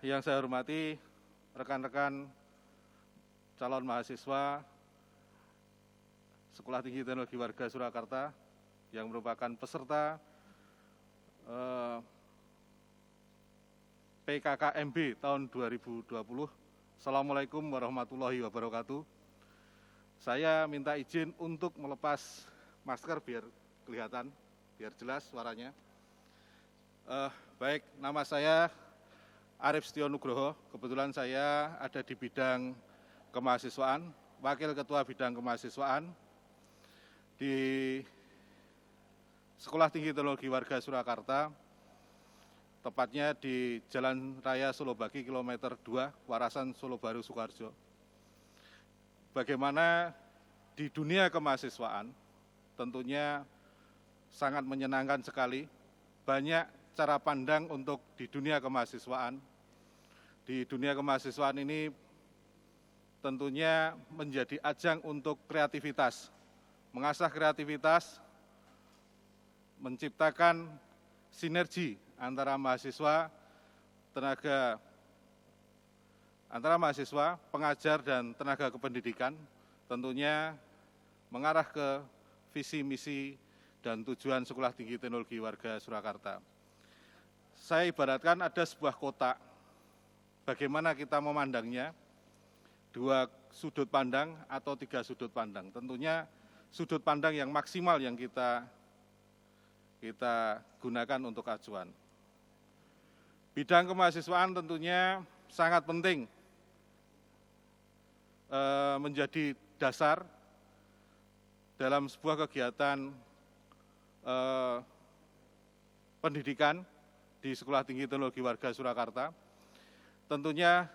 Yang saya hormati rekan-rekan calon mahasiswa Sekolah Tinggi Teknologi Warga Surakarta yang merupakan peserta PKKMB tahun 2020. Assalamualaikum warahmatullahi wabarakatuh. Saya minta izin untuk melepas masker biar kelihatan, biar jelas suaranya. Baik, nama saya Arif Setio Nugroho. Kebetulan saya ada di bidang kemahasiswaan, Wakil Ketua Bidang Kemahasiswaan di Sekolah Tinggi Teknologi Warga Surakarta, tepatnya di Jalan Raya Solobagi kilometer 2, Warasan Solo Baru Sukoharjo. Bagaimana di dunia kemahasiswaan, tentunya sangat menyenangkan sekali, banyak cara pandang untuk di dunia kemahasiswaan. Di dunia kemahasiswaan ini tentunya menjadi ajang untuk kreativitas, mengasah kreativitas, menciptakan sinergi antara mahasiswa, pengajar dan tenaga kependidikan, tentunya mengarah ke visi misi dan tujuan Sekolah Tinggi Teknologi Warga Surakarta. Saya ibaratkan ada sebuah kotak, bagaimana kita memandangnya, 2 sudut pandang atau 3 sudut pandang. Tentunya sudut pandang yang maksimal yang kita gunakan untuk acuan. Bidang kemahasiswaan tentunya sangat penting menjadi dasar dalam sebuah kegiatan pendidikan di Sekolah Tinggi Teknologi Warga Surakarta. Tentunya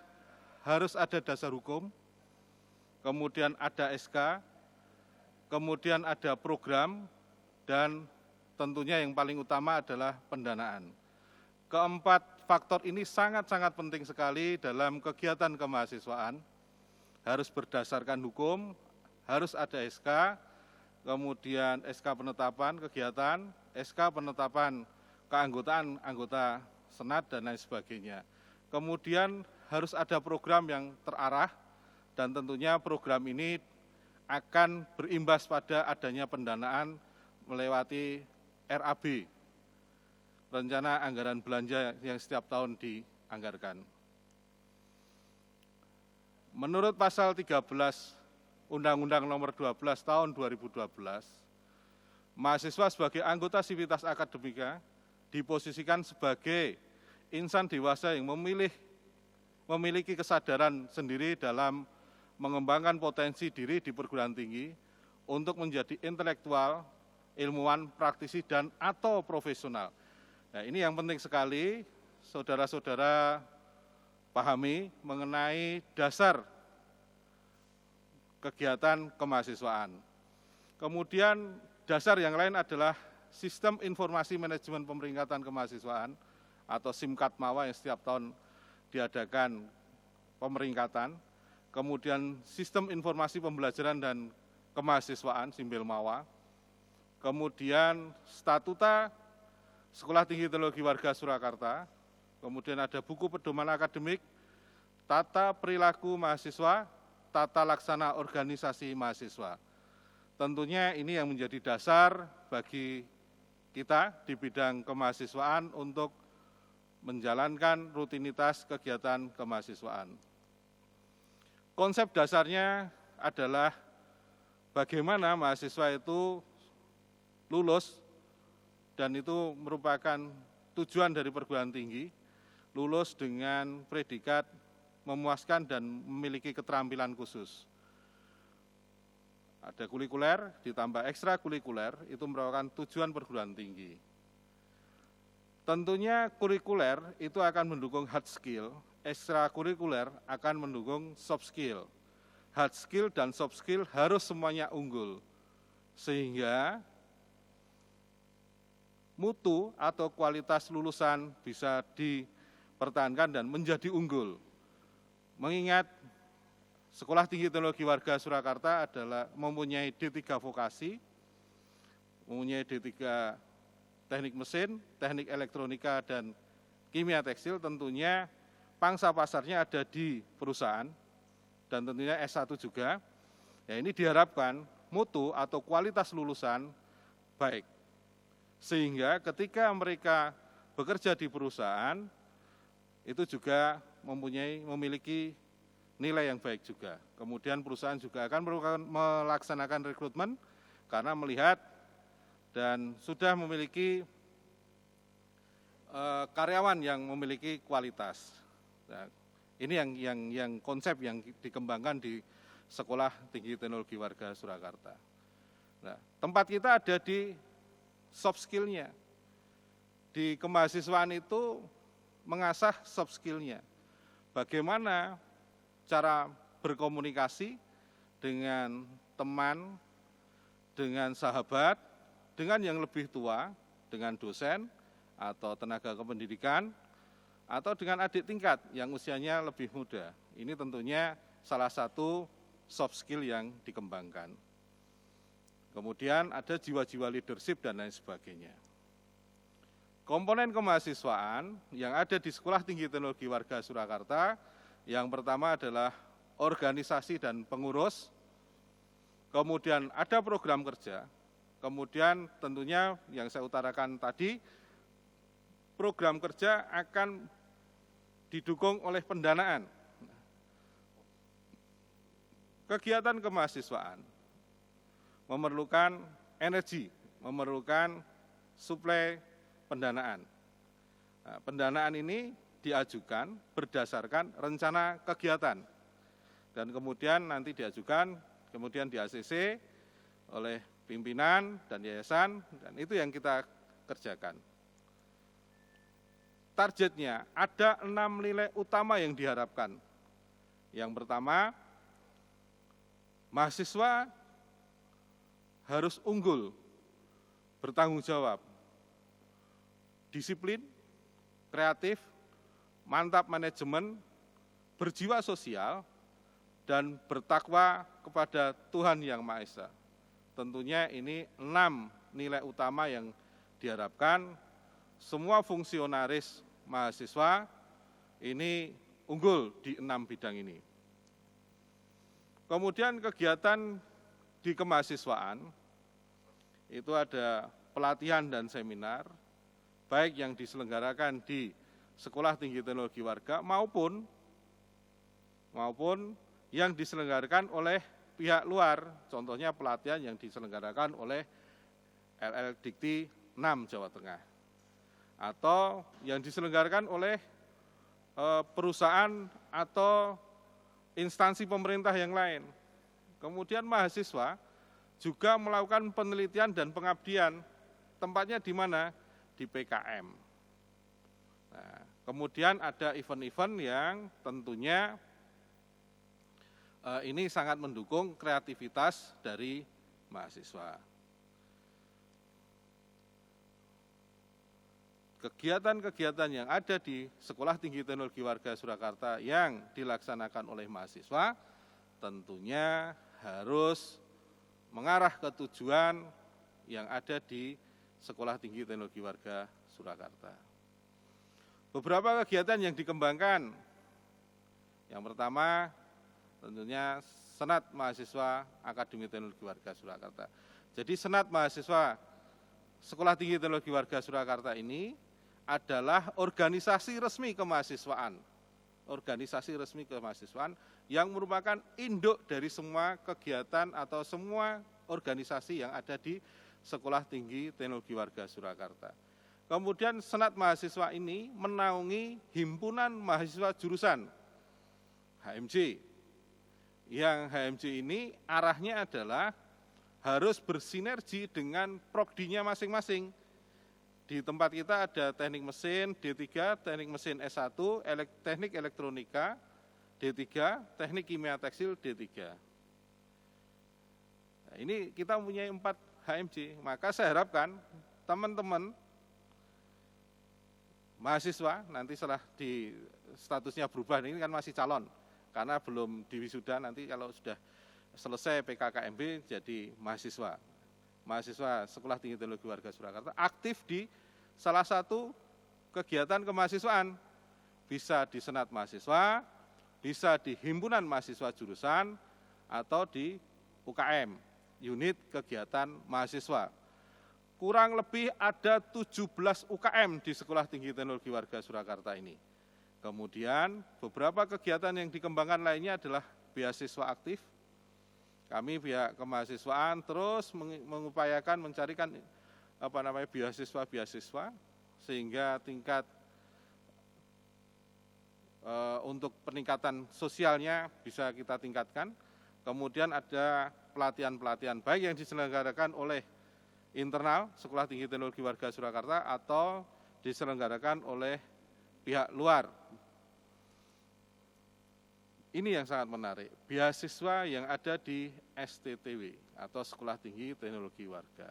harus ada dasar hukum, kemudian ada SK, kemudian ada program, dan tentunya yang paling utama adalah pendanaan. Keempat faktor ini sangat-sangat penting sekali dalam kegiatan kemahasiswaan. Harus berdasarkan hukum, harus ada SK, kemudian SK penetapan kegiatan, SK penetapan keanggotaan anggota senat, dan lain sebagainya. Kemudian harus ada program yang terarah, dan tentunya program ini akan berimbas pada adanya pendanaan melewati RAB, rencana anggaran belanja yang setiap tahun dianggarkan. Menurut pasal 13 Undang-Undang Nomor 12 Tahun 2012, mahasiswa sebagai anggota sivitas akademika diposisikan sebagai insan dewasa yang memiliki kesadaran sendiri dalam mengembangkan potensi diri di perguruan tinggi untuk menjadi intelektual, ilmuwan, praktisi, dan atau profesional. Nah, ini yang penting sekali, saudara-saudara pahami mengenai dasar kegiatan kemahasiswaan. Kemudian dasar yang lain adalah Sistem Informasi Manajemen Pemeringkatan Kemahasiswaan atau SIMKAT-MAWA yang setiap tahun diadakan pemeringkatan. Kemudian Sistem Informasi Pembelajaran dan Kemahasiswaan (SIMBEL-MAWA). Kemudian Statuta Sekolah Tinggi Teknologi Warga Surakarta. Kemudian ada buku pedoman akademik, Tata Perilaku Mahasiswa, Tata Laksana Organisasi Mahasiswa. Tentunya ini yang menjadi dasar bagi kita di bidang kemahasiswaan untuk menjalankan rutinitas kegiatan kemahasiswaan. Konsep dasarnya adalah bagaimana mahasiswa itu lulus, dan itu merupakan tujuan dari perguruan tinggi, lulus dengan predikat memuaskan dan memiliki keterampilan khusus. Ada kulikuler ditambah ekstrakurikuler, itu merupakan tujuan perguruan tinggi. Tentunya kurikuler itu akan mendukung hard skill, ekstrakurikuler akan mendukung soft skill. Hard skill dan soft skill harus semuanya unggul, sehingga mutu atau kualitas lulusan bisa dipertahankan dan menjadi unggul. Mengingat Sekolah Tinggi Teknologi Warga Surakarta adalah mempunyai D3 vokasi, mempunyai D3 teknik mesin, teknik elektronika, dan kimia tekstil. Tentunya pangsa pasarnya ada di perusahaan dan tentunya S1 juga. Ya, ini diharapkan mutu atau kualitas lulusan baik. Sehingga ketika mereka bekerja di perusahaan itu juga memiliki nilai yang baik juga. Kemudian perusahaan juga akan melaksanakan rekrutmen karena melihat dan sudah memiliki karyawan yang memiliki kualitas. Nah, ini yang konsep yang dikembangkan di Sekolah Tinggi Teknologi Warga Surakarta. Nah, tempat kita ada di soft skill-nya. Di kemahasiswaan itu mengasah soft skill-nya. Bagaimana cara berkomunikasi dengan teman, dengan sahabat, dengan yang lebih tua, dengan dosen atau tenaga kependidikan, atau dengan adik tingkat yang usianya lebih muda. Ini tentunya salah satu soft skill yang dikembangkan. Kemudian ada jiwa-jiwa leadership dan lain sebagainya. Komponen kemahasiswaan yang ada di Sekolah Tinggi Teknologi Warga Surakarta, yang pertama adalah organisasi dan pengurus, kemudian ada program kerja, kemudian tentunya yang saya utarakan tadi, program kerja akan didukung oleh pendanaan. Kegiatan kemahasiswaan memerlukan energi, memerlukan suplai pendanaan. Nah, pendanaan ini diajukan berdasarkan rencana kegiatan dan kemudian nanti diajukan, kemudian di ACC oleh pimpinan dan yayasan, dan itu yang kita kerjakan. Targetnya ada 6 nilai utama yang diharapkan. Yang pertama, mahasiswa harus unggul, bertanggung jawab, disiplin, kreatif, mantap manajemen, berjiwa sosial, dan bertakwa kepada Tuhan Yang Maha Esa. Tentunya ini 6 nilai utama yang diharapkan semua fungsionaris mahasiswa ini unggul di 6 bidang ini. Kemudian kegiatan di kemahasiswaan itu ada pelatihan dan seminar, baik yang diselenggarakan di Sekolah Tinggi Teknologi Warga maupun yang diselenggarakan oleh pihak luar, contohnya pelatihan yang diselenggarakan oleh LL Dikti 6 Jawa Tengah, atau yang diselenggarakan oleh perusahaan atau instansi pemerintah yang lain. Kemudian mahasiswa juga melakukan penelitian dan pengabdian, tempatnya di mana? Di PKM. Nah, kemudian ada event-event yang tentunya ini sangat mendukung kreativitas dari mahasiswa. Kegiatan-kegiatan yang ada di Sekolah Tinggi Teknologi Warga Surakarta yang dilaksanakan oleh mahasiswa tentunya harus mengarah ke tujuan yang ada di Sekolah Tinggi Teknologi Warga Surakarta. Beberapa kegiatan yang dikembangkan, yang pertama tentunya Senat Mahasiswa Akademi Teknologi Warga Surakarta. Jadi Senat Mahasiswa Sekolah Tinggi Teknologi Warga Surakarta ini adalah organisasi resmi kemahasiswaan. Organisasi resmi kemahasiswaan yang merupakan induk dari semua kegiatan atau semua organisasi yang ada di Sekolah Tinggi Teknologi Warga Surakarta. Kemudian Senat Mahasiswa ini menaungi himpunan mahasiswa jurusan HMJ. Yang HMJ ini arahnya adalah harus bersinergi dengan prodinya masing-masing. Di tempat kita ada teknik mesin D3, teknik mesin S1, teknik elektronika D3, teknik kimia tekstil D3. Nah, ini kita mempunyai 4 HMJ, maka saya harapkan teman-teman mahasiswa nanti setelah di statusnya berubah, ini kan masih calon, karena belum diwisuda, nanti kalau sudah selesai PKKMB jadi mahasiswa. Mahasiswa Sekolah Tinggi Teknologi Warga Surakarta aktif di salah satu kegiatan kemahasiswaan, bisa di Senat Mahasiswa, bisa di Himpunan Mahasiswa Jurusan, atau di UKM, Unit Kegiatan Mahasiswa. Kurang lebih ada 17 UKM di Sekolah Tinggi Teknologi Warga Surakarta ini. Kemudian beberapa kegiatan yang dikembangkan lainnya adalah beasiswa aktif. Kami pihak kemahasiswaan terus mengupayakan mencarikan beasiswa-beasiswa sehingga tingkat untuk peningkatan sosialnya bisa kita tingkatkan. Kemudian ada pelatihan-pelatihan baik yang diselenggarakan oleh internal Sekolah Tinggi Teknologi Warga Surakarta atau diselenggarakan oleh pihak luar. Ini yang sangat menarik, beasiswa yang ada di STTW atau Sekolah Tinggi Teknologi Warga.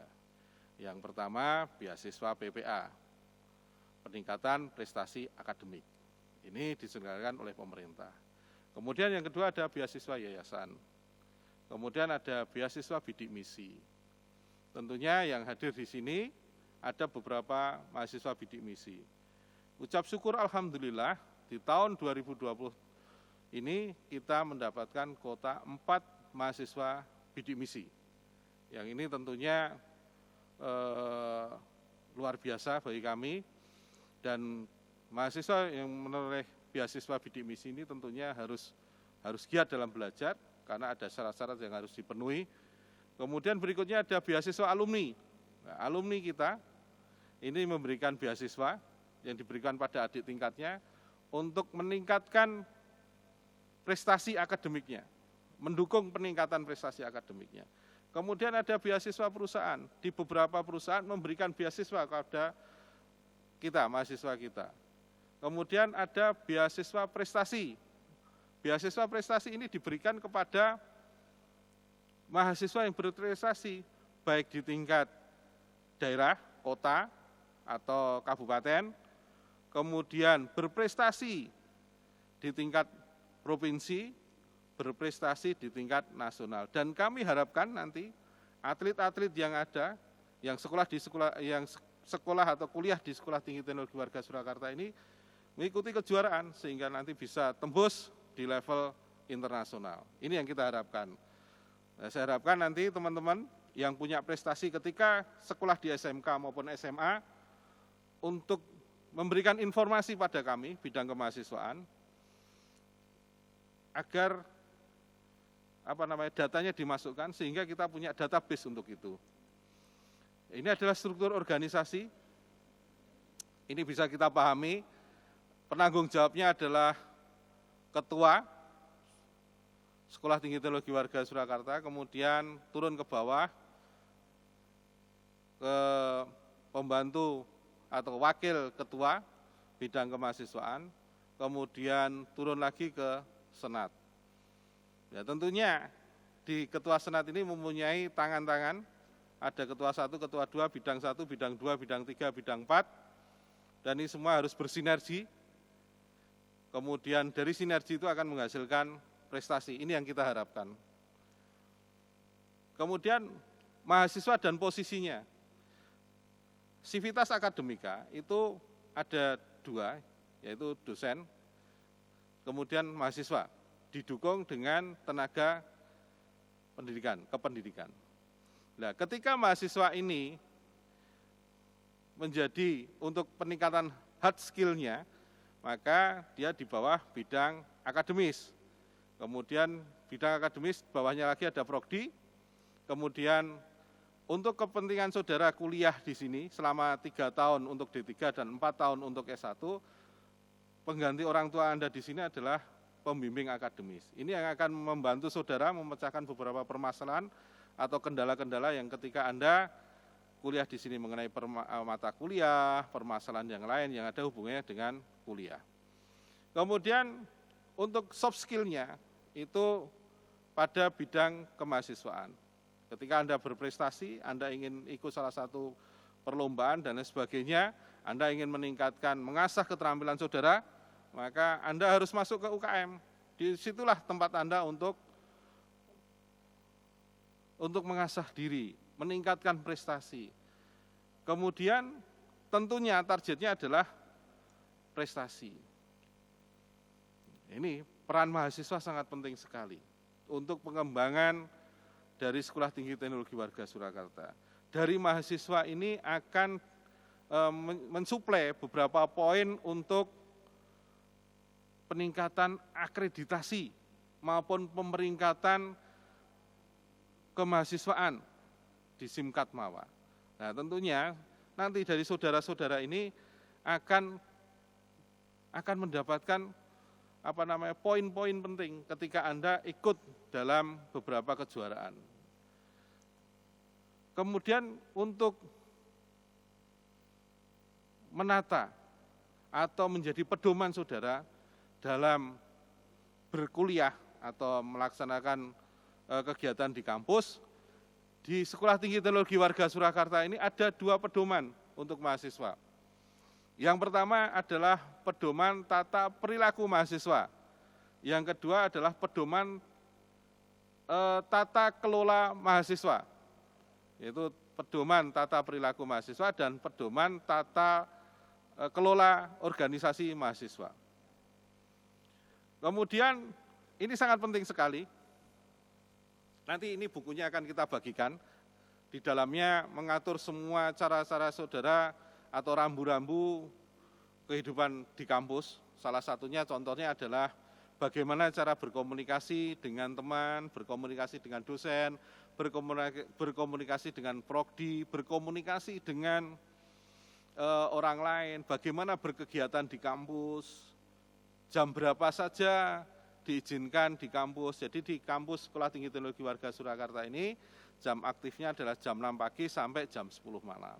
Yang pertama, beasiswa PPA, peningkatan prestasi akademik. Ini diselenggarakan oleh pemerintah. Kemudian yang kedua ada beasiswa yayasan. Kemudian ada beasiswa bidik misi. Tentunya yang hadir di sini ada beberapa mahasiswa bidik misi. Ucap syukur alhamdulillah di tahun 2020 ini kita mendapatkan kuota 4 mahasiswa bidik misi. Yang ini tentunya luar biasa bagi kami, dan mahasiswa yang menerima beasiswa bidik misi ini tentunya harus giat dalam belajar karena ada syarat-syarat yang harus dipenuhi. Kemudian berikutnya ada beasiswa alumni. Nah, alumni kita ini memberikan beasiswa yang diberikan pada adik tingkatnya untuk meningkatkan prestasi akademiknya, mendukung peningkatan prestasi akademiknya. Kemudian ada beasiswa perusahaan, di beberapa perusahaan memberikan beasiswa kepada kita, mahasiswa kita. Kemudian ada beasiswa prestasi. Beasiswa prestasi ini diberikan kepada mahasiswa yang berprestasi, baik di tingkat daerah, kota, atau kabupaten, kemudian berprestasi di tingkat provinsi, berprestasi di tingkat nasional. Dan kami harapkan nanti atlet-atlet yang ada, yang sekolah atau kuliah di Sekolah Tinggi Teknologi Warga Surakarta ini mengikuti kejuaraan sehingga nanti bisa tembus di level internasional. Ini yang kita harapkan. Nah, saya harapkan nanti teman-teman yang punya prestasi ketika sekolah di SMK maupun SMA untuk memberikan informasi pada kami bidang kemahasiswaan agar datanya dimasukkan sehingga kita punya database untuk itu. Ini adalah struktur organisasi. Ini bisa kita pahami. Penanggung jawabnya adalah Ketua Sekolah Tinggi Teknologi Warga Surakarta, kemudian turun ke bawah ke pembantu atau wakil ketua bidang kemahasiswaan, kemudian turun lagi ke Senat. Ya, tentunya di Ketua Senat ini mempunyai tangan-tangan, ada Ketua 1, Ketua 2, Bidang 1, Bidang 2, Bidang 3, Bidang 4, dan ini semua harus bersinergi. Kemudian dari sinergi itu akan menghasilkan prestasi, ini yang kita harapkan. Kemudian mahasiswa dan posisinya. Sivitas akademika itu ada 2, yaitu dosen, kemudian mahasiswa, didukung dengan tenaga kependidikan. Nah, ketika mahasiswa ini menjadi untuk peningkatan hard skill-nya, maka dia di bawah bidang akademis. Kemudian bidang akademis, bawahnya lagi ada prodi, kemudian untuk kepentingan saudara kuliah di sini selama 3 tahun untuk D3 dan 4 tahun untuk S1, pengganti orang tua Anda di sini adalah pembimbing akademis. Ini yang akan membantu saudara memecahkan beberapa permasalahan atau kendala-kendala yang ketika Anda kuliah di sini mengenai mata kuliah, permasalahan yang lain yang ada hubungannya dengan kuliah. Kemudian untuk soft skill-nya itu pada bidang kemahasiswaan. Ketika Anda berprestasi, Anda ingin ikut salah satu perlombaan dan lain sebagainya, Anda ingin meningkatkan, mengasah keterampilan saudara, maka Anda harus masuk ke UKM. Disitulah tempat Anda untuk mengasah diri, meningkatkan prestasi. Kemudian tentunya targetnya adalah prestasi. Ini peran mahasiswa sangat penting sekali untuk pengembangan dari Sekolah Tinggi Teknologi Warga Surakarta. Dari mahasiswa ini akan mensuplai beberapa poin untuk peningkatan akreditasi maupun pemeringkatan kemahasiswaan di Simkat Mawa. Nah, tentunya nanti dari saudara-saudara ini akan mendapatkan poin-poin penting ketika Anda ikut dalam beberapa kejuaraan. Kemudian untuk menata atau menjadi pedoman saudara dalam berkuliah atau melaksanakan kegiatan di kampus, di Sekolah Tinggi Teknologi Warga Surakarta ini ada 2 pedoman untuk mahasiswa. Yang pertama adalah pedoman tata perilaku mahasiswa. Yang kedua adalah pedoman tata kelola mahasiswa, yaitu pedoman tata perilaku mahasiswa dan pedoman tata kelola organisasi mahasiswa. Kemudian ini sangat penting sekali. Nanti ini bukunya akan kita bagikan. Di dalamnya mengatur semua cara-cara saudara atau rambu-rambu kehidupan di kampus. Salah satunya contohnya adalah bagaimana cara berkomunikasi dengan teman, berkomunikasi dengan dosen, berkomunikasi dengan prodi, berkomunikasi dengan orang lain, bagaimana berkegiatan di kampus, jam berapa saja diizinkan di kampus. Jadi di kampus Sekolah Tinggi Teknologi Warga Surakarta ini jam aktifnya adalah jam 6 pagi sampai jam 10 malam.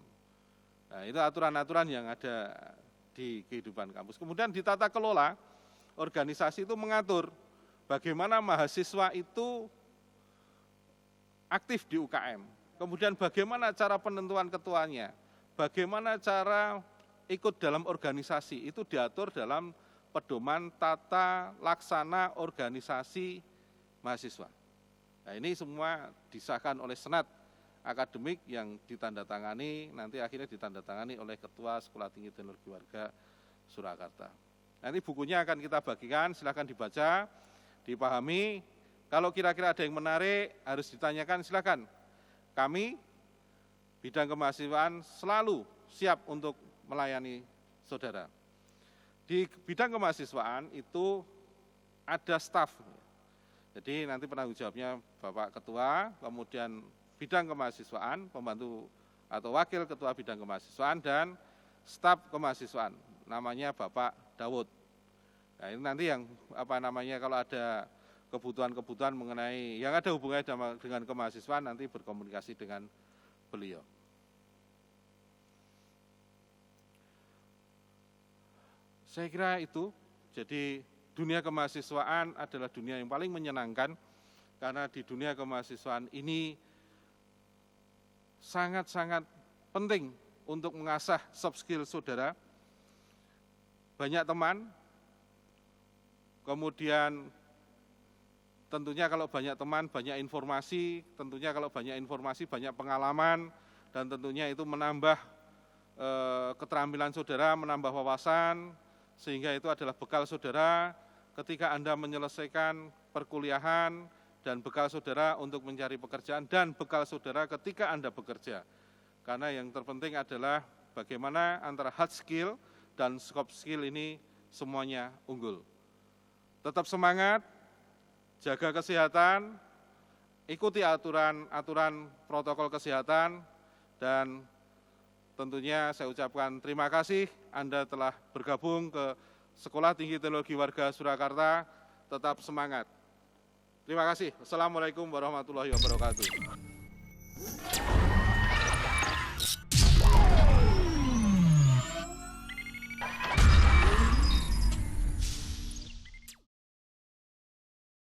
Nah, itu aturan-aturan yang ada di kehidupan kampus. Kemudian di tata kelola, organisasi itu mengatur bagaimana mahasiswa itu aktif di UKM. Kemudian bagaimana cara penentuan ketuanya, bagaimana cara ikut dalam organisasi, itu diatur dalam pedoman tata laksana organisasi mahasiswa. Nah, ini semua disahkan oleh Senat akademik yang ditandatangani, nanti akhirnya ditandatangani oleh Ketua Sekolah Tinggi Teknologi Warga Surakarta. Nanti bukunya akan kita bagikan, silakan dibaca, dipahami. Kalau kira-kira ada yang menarik, harus ditanyakan, silakan. Kami, bidang kemahasiswaan, selalu siap untuk melayani saudara. Di bidang kemahasiswaan itu ada staf. Jadi nanti penanggung jawabnya Bapak Ketua, kemudian bidang kemahasiswaan, pembantu atau wakil ketua bidang kemahasiswaan, dan staf kemahasiswaan, namanya Bapak Dawud. Nah, ini nanti yang kalau ada kebutuhan-kebutuhan mengenai yang ada hubungannya dengan kemahasiswaan, nanti berkomunikasi dengan beliau. Saya kira itu, jadi dunia kemahasiswaan adalah dunia yang paling menyenangkan, karena di dunia kemahasiswaan ini sangat-sangat penting untuk mengasah soft skill saudara. Banyak teman, kemudian tentunya kalau banyak teman, banyak informasi, tentunya kalau banyak informasi, banyak pengalaman, dan tentunya itu menambah keterampilan saudara, menambah wawasan, sehingga itu adalah bekal saudara ketika Anda menyelesaikan perkuliahan, dan bekal saudara untuk mencari pekerjaan, dan bekal saudara ketika Anda bekerja. Karena yang terpenting adalah bagaimana antara hard skill dan soft skill ini semuanya unggul. Tetap semangat, jaga kesehatan, ikuti aturan protokol kesehatan, dan tentunya saya ucapkan terima kasih Anda telah bergabung ke Sekolah Tinggi Teknologi Warga Surakarta. Tetap semangat. Terima kasih. Assalamualaikum warahmatullahi wabarakatuh.